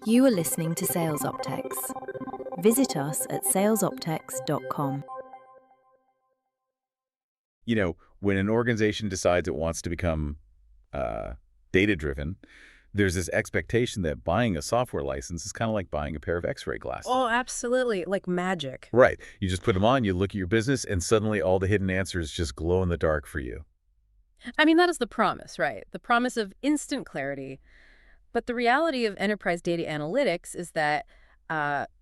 You are listening to Sales Optex. Visit us at salesoptex.com. You know, when an organization decides it wants to become data-driven, there's this expectation that buying a software license is kind of like buying a pair of X-ray glasses. Oh, absolutely. Like magic. Right. You just put them on, you look at your business, and suddenly all the hidden answers just glow in the dark for you. I mean, that is the promise, right? The promise of instant clarity. But the reality of enterprise data analytics is that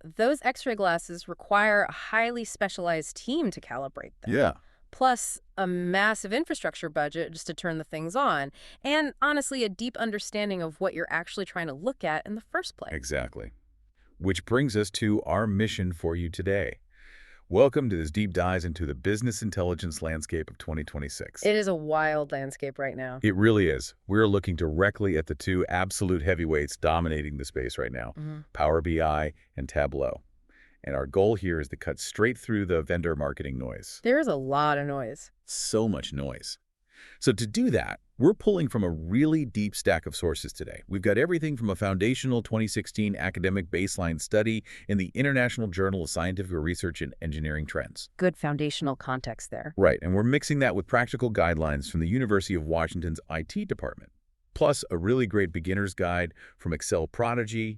those X-ray glasses require a highly specialized team to calibrate them. Yeah. Plus a massive infrastructure budget just to turn the things on. And honestly, a deep understanding of what you're actually trying to look at in the first place. Exactly. Which brings us to our mission for you today. Welcome to this deep dive into the business intelligence landscape of 2026. It is a wild landscape right now. It really is. We're looking directly at the two absolute heavyweights dominating the space right now, Power BI and Tableau. And our goal here is to cut straight through the vendor marketing noise. There is a lot of noise. So much noise. So to do that, we're pulling from a really deep stack of sources today. We've got everything from a foundational 2016 academic baseline study in the International Journal of Scientific Research and Engineering Trends. Good foundational context there. Right, and we're mixing that with practical guidelines from the University of Washington's IT department, plus a really great beginner's guide from Excel Prodigy,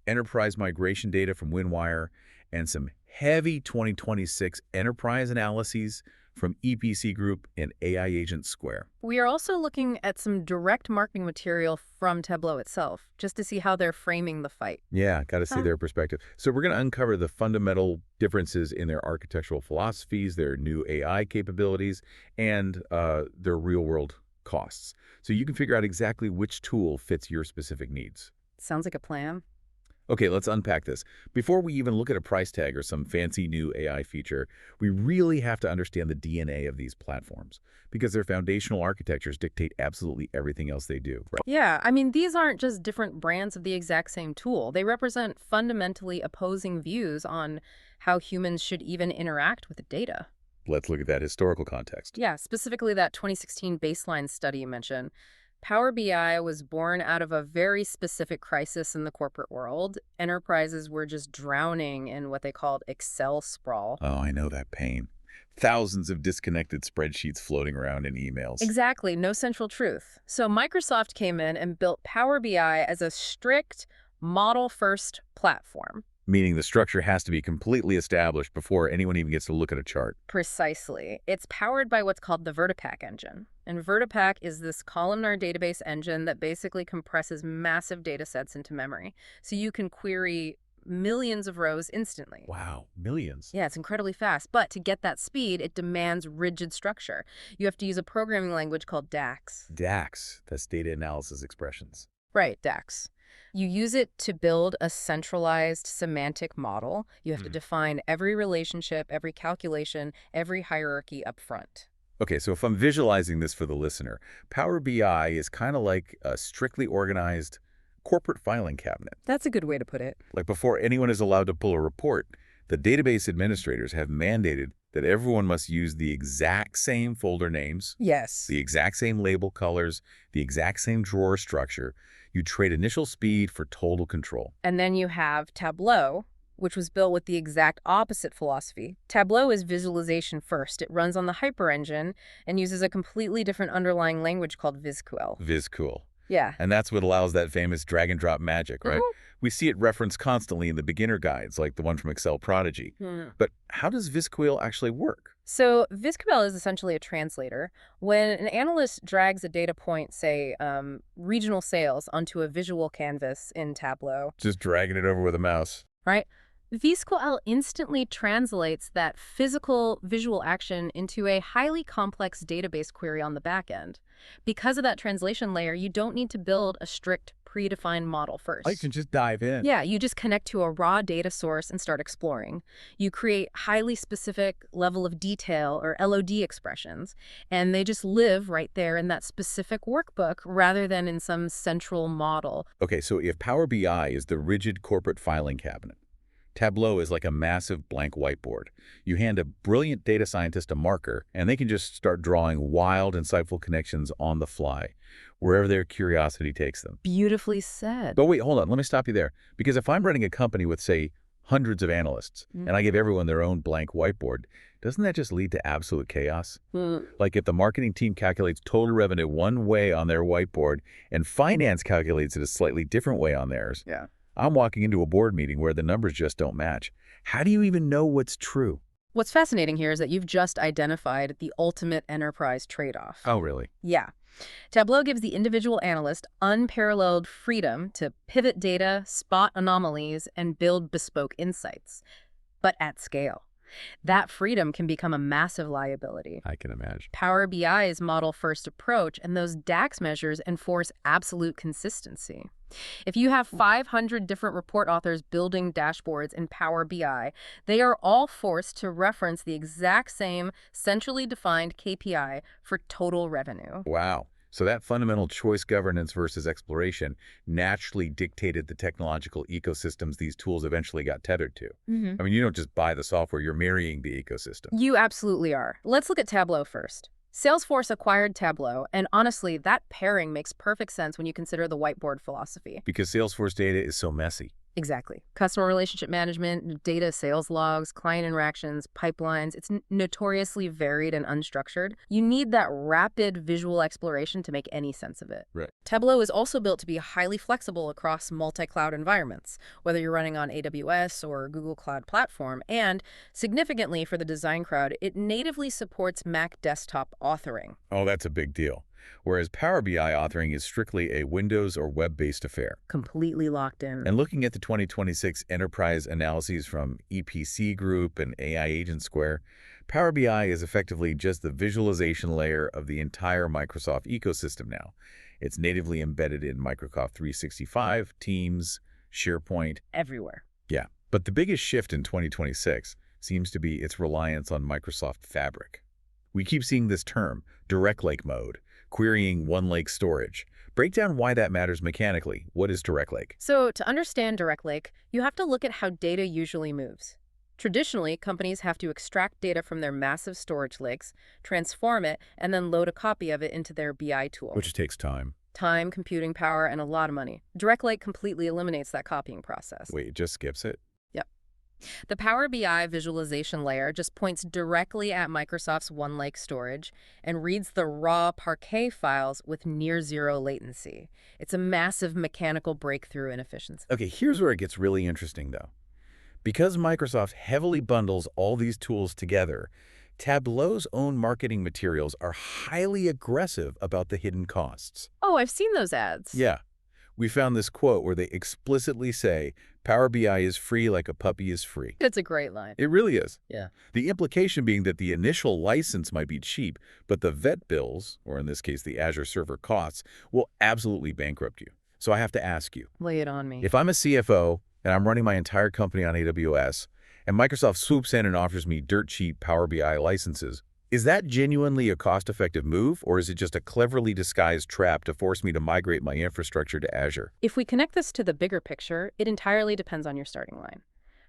enterprise migration data from Winwire, and some heavy 2026 enterprise analyses from EPC Group and AI Agent Square. We are also looking at some direct marketing material from Tableau itself, just to see how they're framing the fight. Yeah, got to see their perspective. So we're going to uncover the fundamental differences in their architectural philosophies, their new AI capabilities, and their real-world costs. So you can figure out exactly which tool fits your specific needs. Sounds like a plan. Okay, let's unpack this. Before we even look at a price tag or some fancy new AI feature, we really have to understand the DNA of these platforms because their foundational architectures dictate absolutely everything else they do. Right? Yeah, I mean, these aren't just different brands of the exact same tool. They represent fundamentally opposing views on how humans should even interact with the data. Let's look at that historical context. Yeah, specifically that 2016 baseline study you mentioned. Power BI was born out of a very specific crisis in the corporate world. Enterprises were just drowning in what they called Excel sprawl. Oh, I know that pain. Thousands of disconnected spreadsheets floating around in emails. Exactly, no central truth. So Microsoft came in and built Power BI as a strict model-first platform. Meaning the structure has to be completely established before anyone even gets to look at a chart. Precisely. It's powered by what's called the VertiPack engine. And VertiPack is this columnar database engine that basically compresses massive data sets into memory. So you can query millions of rows instantly. Wow, millions. Yeah, it's incredibly fast. But to get that speed, it demands rigid structure. You have to use a programming language called DAX. DAX, that's data analysis expressions. Right, DAX. You use it to build a centralized semantic model. You have to define every relationship, every calculation, every hierarchy up front. Okay, so if I'm visualizing this for the listener, Power BI is kind of like a strictly organized corporate filing cabinet. That's a good way to put it. Like before anyone is allowed to pull a report, the database administrators have mandated that everyone must use the exact same folder names, Yes. the exact same label colors, the exact same drawer structure. You trade initial speed for total control. And then you have Tableau, which was built with the exact opposite philosophy. Tableau is visualization first. It runs on the Hyper engine and uses a completely different underlying language called VisQL. VisQL. Yeah. And that's what allows that famous drag and drop magic, right? We see it referenced constantly in the beginner guides, like the one from Excel Prodigy. But how does VisQL actually work? So VisQL is essentially a translator. When an analyst drags a data point, say regional sales, onto a visual canvas in Tableau, Just dragging it over with a mouse. right? VisQL instantly translates that physical visual action into a highly complex database query on the back end. Because of that translation layer, you don't need to build a strict predefined model first. I can just dive in. Yeah, you just connect to a raw data source and start exploring. You create highly specific level of detail or LOD expressions, and they just live right there in that specific workbook rather than in some central model. Okay, so if Power BI is the rigid corporate filing cabinet, Tableau is like a massive blank whiteboard. You hand a brilliant data scientist a marker, and they can just start drawing wild, insightful connections on the fly, wherever their curiosity takes them. Beautifully said. But wait, hold on. Let me stop you there. Because if I'm running a company with, say, hundreds of analysts, and I give everyone their own blank whiteboard, doesn't that just lead to absolute chaos? Like if the marketing team calculates total revenue one way on their whiteboard and finance calculates it a slightly different way on theirs, Yeah. I'm walking into a board meeting where the numbers just don't match. How do you even know what's true? What's fascinating here is that you've just identified the ultimate enterprise trade-off. Oh, really? Yeah. Tableau gives the individual analyst unparalleled freedom to pivot data, spot anomalies, and build bespoke insights, but at scale. That freedom can become a massive liability. I can imagine. Power BI's model-first approach and those DAX measures enforce absolute consistency. If you have 500 different report authors building dashboards in Power BI, they are all forced to reference the exact same centrally defined KPI for total revenue. Wow. So that fundamental choice governance versus exploration naturally dictated the technological ecosystems these tools eventually got tethered to. I mean, you don't just buy the software, you're marrying the ecosystem. You absolutely are. Let's look at Tableau first. Salesforce acquired Tableau, and honestly, that pairing makes perfect sense when you consider the whiteboard philosophy. Because Salesforce data is so messy. Exactly. Customer relationship management, data sales logs, client interactions, pipelines, it's notoriously varied and unstructured. You need that rapid visual exploration to make any sense of it. Right. Tableau is also built to be highly flexible across multi-cloud environments, whether you're running on AWS or Google Cloud Platform, and significantly for the design crowd, it natively supports Mac desktop authoring. Oh, that's a big deal. Whereas Power BI authoring is strictly a Windows or web-based affair. Completely locked in. And looking at the 2026 enterprise analyses from EPC Group and AI Agent Square, Power BI is effectively just the visualization layer of the entire Microsoft ecosystem now. It's natively embedded in Microsoft 365, Teams, SharePoint. Everywhere. Yeah. But the biggest shift in 2026 seems to be its reliance on Microsoft Fabric. We keep seeing this term, direct lake mode, querying one lake storage. Break down why that matters mechanically. What is direct lake? So to understand direct lake, you have to look at how data usually moves. Traditionally, companies have to extract data from their massive storage lakes, transform it, and then load a copy of it into their BI tool. Which takes time. Time, computing power, and a lot of money. Direct lake completely eliminates that copying process. Wait, it just skips it? The Power BI visualization layer just points directly at Microsoft's OneLake storage and reads the raw Parquet files with near zero latency. It's a massive mechanical breakthrough in efficiency. Okay, here's where it gets really interesting, though. Because Microsoft heavily bundles all these tools together, Tableau's own marketing materials are highly aggressive about the hidden costs. Oh, I've seen those ads. Yeah. We found this quote where they explicitly say, Power BI is free like a puppy is free. It's a great line. It really is. Yeah. The implication being that the initial license might be cheap, but the vet bills, or in this case the Azure server costs, will absolutely bankrupt you. So I have to ask you, Lay it on me. if I'm a CFO and I'm running my entire company on AWS, and Microsoft swoops in and offers me dirt cheap Power BI licenses, is that genuinely a cost-effective move, or is it just a cleverly disguised trap to force me to migrate my infrastructure to Azure? If we connect this to the bigger picture, it entirely depends on your starting line.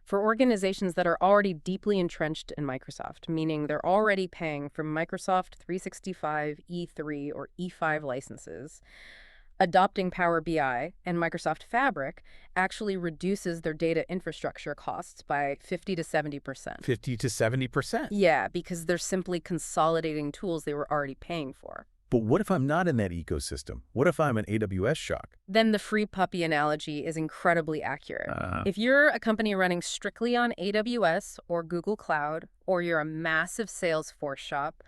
For organizations that are already deeply entrenched in Microsoft, meaning they're already paying for Microsoft 365 E3 or E5 licenses, adopting Power BI and Microsoft Fabric actually reduces their data infrastructure costs by 50 to 70%. 50 to 70%? Yeah, because they're simply consolidating tools they were already paying for. But what if I'm not in that ecosystem? What if I'm an AWS shock? Then the free puppy analogy is incredibly accurate. If you're a company running strictly on AWS or Google Cloud, or you're a massive Salesforce shop,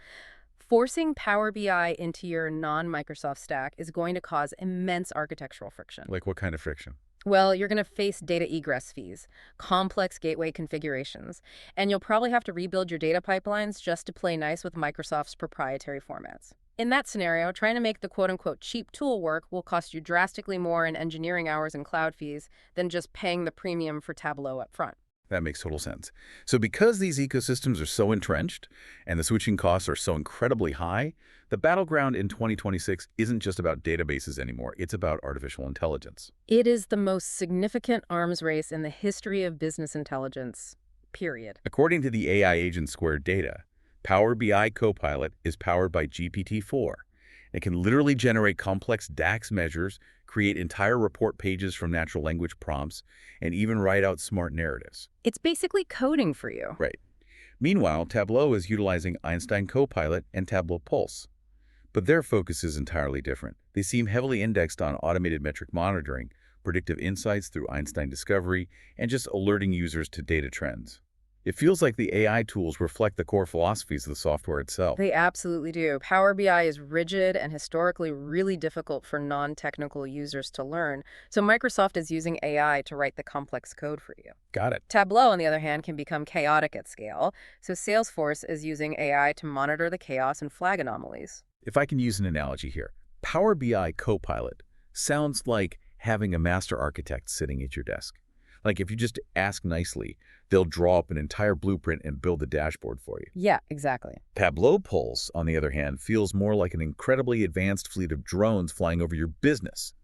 forcing Power BI into your non-Microsoft stack is going to cause immense architectural friction. Like what kind of friction? Well, you're going to face data egress fees, complex gateway configurations, and you'll probably have to rebuild your data pipelines just to play nice with Microsoft's proprietary formats. In that scenario, trying to make the quote-unquote cheap tool work will cost you drastically more in engineering hours and cloud fees than just paying the premium for Tableau up front. That makes total sense. So because these ecosystems are so entrenched and the switching costs are so incredibly high, the battleground in 2026 isn't just about databases anymore. It's about artificial intelligence. It is the most significant arms race in the history of business intelligence, period. According to the AI Agent Squared data, Power BI Copilot is powered by GPT-4. It can literally generate complex DAX measures, create entire report pages from natural language prompts, and even write out smart narratives. It's basically coding for you. Right. Meanwhile, Tableau is utilizing Einstein Copilot and Tableau Pulse. But their focus is entirely different. They seem heavily indexed on automated metric monitoring, predictive insights through Einstein Discovery, and just alerting users to data trends. It feels like the AI tools reflect the core philosophies of the software itself. They absolutely do. Power BI is rigid and historically really difficult for non-technical users to learn, so Microsoft is using AI to write the complex code for you. Got it. Tableau, on the other hand, can become chaotic at scale, so Salesforce is using AI to monitor the chaos and flag anomalies. If I can use an analogy here, Power BI Copilot sounds like having a master architect sitting at your desk. Like if you just ask nicely, they'll draw up an entire blueprint and build a dashboard for you. Yeah, exactly. Tableau Pulse, on the other hand, feels more like an incredibly advanced fleet of drones flying over your business,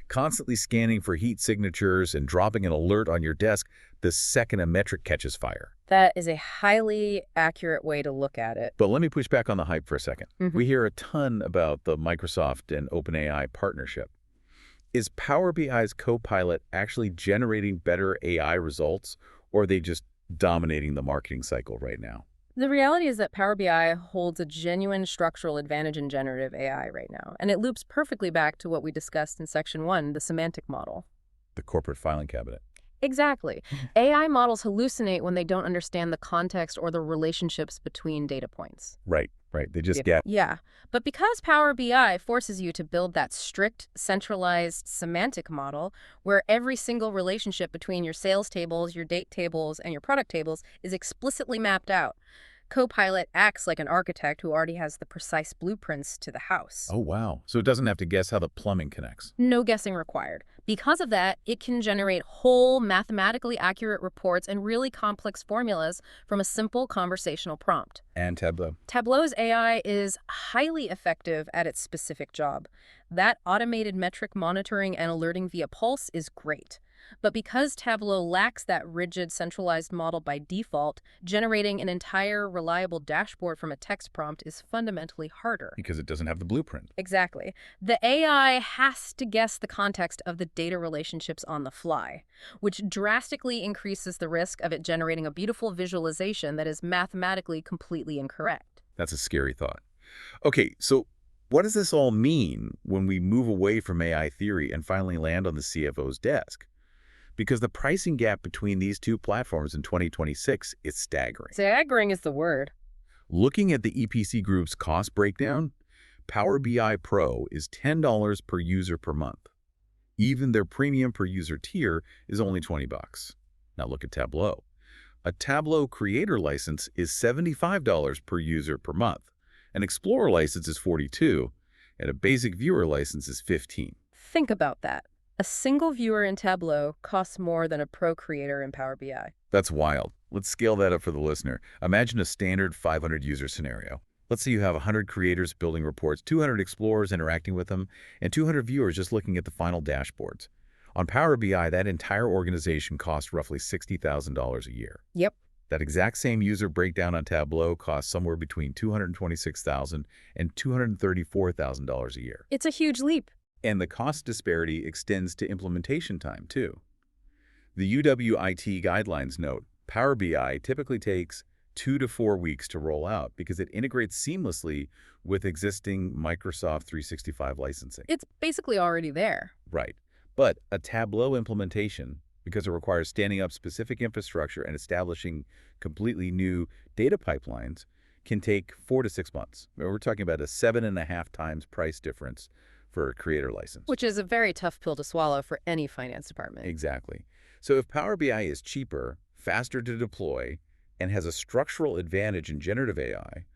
constantly scanning for heat signatures and dropping an alert on your desk the second a metric catches fire. That is a highly accurate way to look at it. But let me push back on the hype for a second. Mhm. We hear a ton about the Microsoft and OpenAI partnership. Is Power BI's Copilot actually generating better AI results, or are they just dominating the marketing cycle right now? The reality is that Power BI holds a genuine structural advantage in generative AI right now, and it loops perfectly back to what we discussed in Section 1, the semantic model. The corporate filing cabinet. Exactly. AI models hallucinate when they don't understand the context or the relationships between data points. Right. They just get... Yeah, but because Power BI forces you to build that strict, centralized semantic model where every single relationship between your sales tables, your date tables, and your product tables is explicitly mapped out, Copilot acts like an architect who already has the precise blueprints to the house. Oh, wow. So it doesn't have to guess how the plumbing connects. No guessing required. Because of that, it can generate whole, mathematically accurate reports and really complex formulas from a simple conversational prompt. And Tableau. Tableau's AI is highly effective at its specific job. That automated metric monitoring and alerting via Pulse is great. But because Tableau lacks that rigid, centralized model by default, generating an entire, reliable dashboard from a text prompt is fundamentally harder. Because it doesn't have the blueprint. Exactly. The AI has to guess the context of the data relationships on the fly, which drastically increases the risk of it generating a beautiful visualization that is mathematically completely incorrect. That's a scary thought. Okay, so what does this all mean when we move away from AI theory and finally land on the CFO's desk? Because the pricing gap between these two platforms in 2026 is staggering. Staggering is the word. Looking at the EPC Group's cost breakdown, Power BI Pro is $10 per user per month. Even their premium per user tier is only $20. Now look at Tableau. A Tableau Creator license is $75 per user per month. An Explorer license is $42, and a Basic Viewer license is $15. Think about that. A single viewer in Tableau costs more than a pro creator in Power BI. That's wild. Let's scale that up for the listener. Imagine a standard 500-user scenario. Let's say you have 100 creators building reports, 200 explorers interacting with them, and 200 viewers just looking at the final dashboards. On Power BI, that entire organization costs roughly $60,000 a year. Yep. That exact same user breakdown on Tableau costs somewhere between $226,000 and $234,000 a year. It's a huge leap. And the cost disparity extends to implementation time, too. The UWIT guidelines note Power BI typically takes 2 to 4 weeks to roll out because it integrates seamlessly with existing Microsoft 365 licensing. It's basically already there. Right. But a Tableau implementation, because it requires standing up specific infrastructure and establishing completely new data pipelines, can take 4 to 6 months. We're talking about a 7.5 times price difference for a creator license. Which is a very tough pill to swallow for any finance department. Exactly. So if Power BI is cheaper, faster to deploy, and has a structural advantage in generative AI,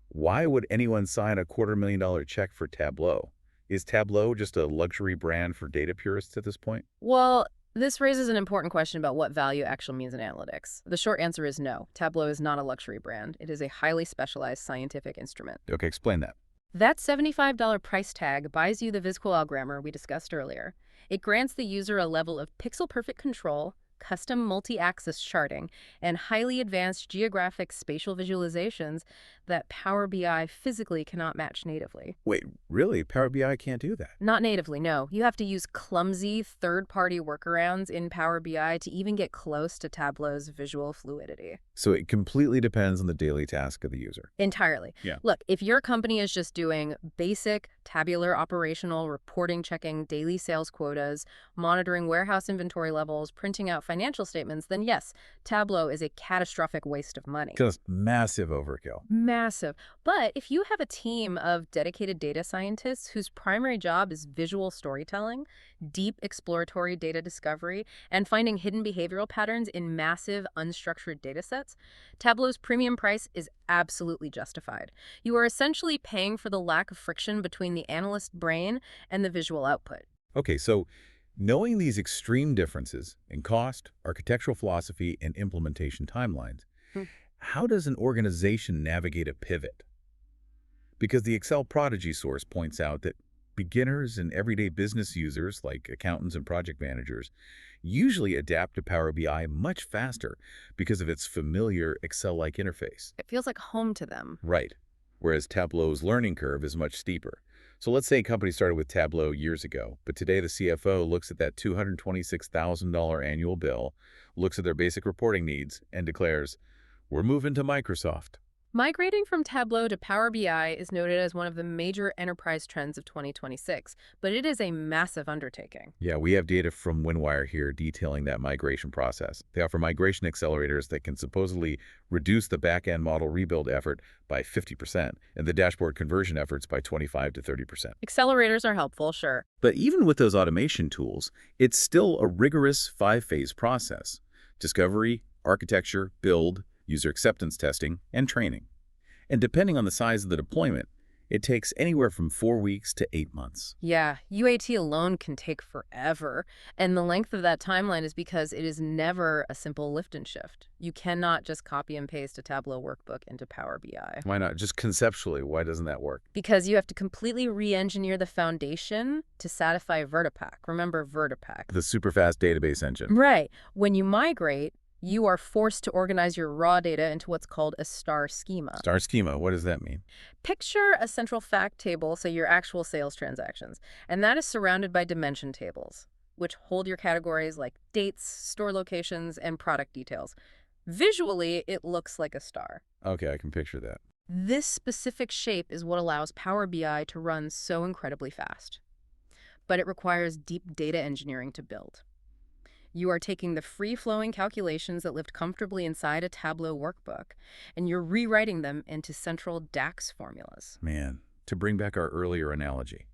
why would anyone sign a $250,000 check for Tableau? Is Tableau just a luxury brand for data purists at this point? Well, This raises an important question about what value actually means in analytics. The short answer is no. Tableau is not a luxury brand. It is a highly specialized scientific instrument. Okay, explain that. That $75 price tag buys you the VisQual grammar we discussed earlier. It grants the user a level of pixel-perfect control, custom multi-axis charting, and highly advanced geographic spatial visualizations that Power BI physically cannot match natively. Wait, really? Power BI can't do that? Not natively, no. You have to use clumsy third-party workarounds in Power BI to even get close to Tableau's visual fluidity. So it completely depends on the daily task of the user. Entirely. Yeah. Look, if your company is just doing basic tabular operational reporting, checking daily sales quotas, monitoring warehouse inventory levels, printing out financial statements, then yes, Tableau is a catastrophic waste of money. Just massive overkill. Massive. But if you have a team of dedicated data scientists whose primary job is visual storytelling, deep exploratory data discovery, and finding hidden behavioral patterns in massive unstructured data sets, Tableau's premium price is absolutely justified. You are essentially paying for the lack of friction between the analyst brain and the visual output. Okay, so knowing these extreme differences in cost, architectural philosophy, and implementation timelines, how does an organization navigate a pivot? Because the Excel Prodigy source points out that beginners and everyday business users, like accountants and project managers, usually adapt to Power BI much faster because of its familiar Excel-like interface. It feels like home to them. Right, whereas Tableau's learning curve is much steeper. So let's say a company started with Tableau years ago, but today the CFO looks at that $226,000 annual bill, looks at their basic reporting needs, and declares, "We're moving to Microsoft." Migrating from Tableau to Power BI is noted as one of the major enterprise trends of 2026, but it is a massive undertaking. Yeah, we have data from Winwire here detailing that migration process. They offer migration accelerators that can supposedly reduce the back-end model rebuild effort by 50% and the dashboard conversion efforts by 25 to 30%. Accelerators are helpful, sure. But even with those automation tools, it's still a rigorous 5-phase process: discovery, architecture, build, user acceptance testing, and training. And depending on the size of the deployment, it takes anywhere from 4 weeks to 8 months. Yeah, UAT alone can take forever, and the length of that timeline is because it is never a simple lift and shift. You cannot just copy and paste a Tableau workbook into Power BI. Why not? Just conceptually, why doesn't that work? Because you have to completely re-engineer the foundation to satisfy Vertipack. Remember Vertipack? The super fast database engine. Right. When you migrate, you are forced to organize your raw data into what's called a star schema. Star schema, what does that mean? Picture a central fact table, so your actual sales transactions, and that is surrounded by dimension tables, which hold your categories like dates, store locations, and product details. Visually, it looks like a star. Okay, I can picture that. This specific shape is what allows Power BI to run so incredibly fast. But it requires deep data engineering to build. You are taking the free-flowing calculations that lived comfortably inside a Tableau workbook, and you're rewriting them into central DAX formulas. Man, to bring back our earlier analogy,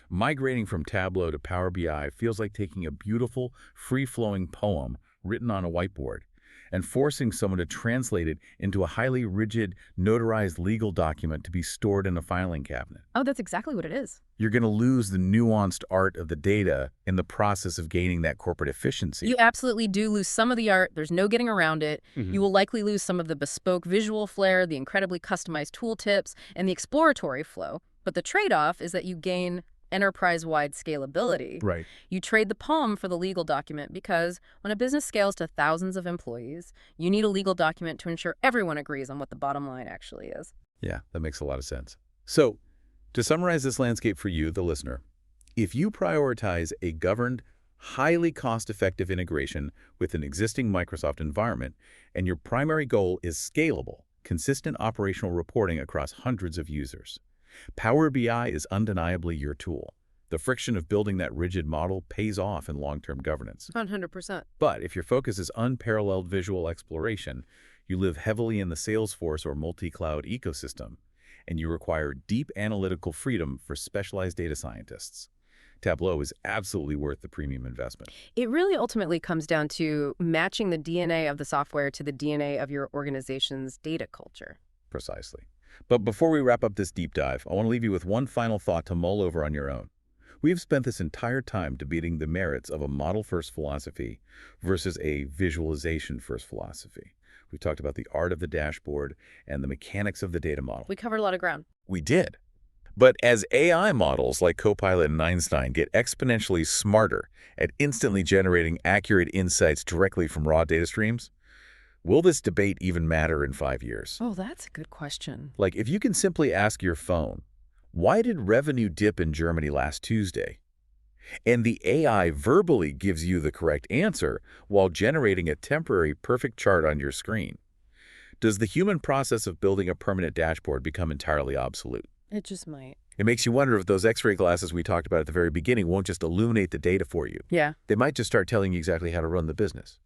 migrating from Tableau to Power BI feels like taking a beautiful, free-flowing poem written on a whiteboard and forcing someone to translate it into a highly rigid, notarized legal document to be stored in a filing cabinet. Oh, that's exactly what it is. You're going to lose the nuanced art of the data in the process of gaining that corporate efficiency. You absolutely do lose some of the art. There's no getting around it. You will likely lose some of the bespoke visual flair, the incredibly customized tooltips, and the exploratory flow. But the trade-off is that you gain enterprise-wide scalability. Right. You trade the poem for the legal document because when a business scales to thousands of employees, you need a legal document to ensure everyone agrees on what the bottom line actually is. Yeah, that makes a lot of sense. So, to summarize this landscape for you, the listener, if you prioritize a governed, highly cost-effective integration with an existing Microsoft environment, and your primary goal is scalable, consistent operational reporting across hundreds of users, Power BI is undeniably your tool. The friction of building that rigid model pays off in long-term governance. 100%. But if your focus is unparalleled visual exploration, you live heavily in the Salesforce or multi-cloud ecosystem, and you require deep analytical freedom for specialized data scientists, Tableau is absolutely worth the premium investment. It really ultimately comes down to matching the DNA of the software to the DNA of your organization's data culture. Precisely. But before we wrap up this deep dive, I want to leave you with one final thought to mull over on your own. We've spent this entire time debating the merits of a model-first philosophy versus a visualization-first philosophy. We talked about the art of the dashboard and the mechanics of the data model. We covered a lot of ground. We did. But as AI models like Copilot and Einstein get exponentially smarter at instantly generating accurate insights directly from raw data streams, will this debate even matter in 5 years? Oh, that's a good question. Like, if you can simply ask your phone, why did revenue dip in Germany last Tuesday? And the AI verbally gives you the correct answer while generating a temporary perfect chart on your screen. Does the human process of building a permanent dashboard become entirely obsolete? It just might. It makes you wonder if those X-ray glasses we talked about at the very beginning won't just illuminate the data for you. Yeah. They might just start telling you exactly how to run the business.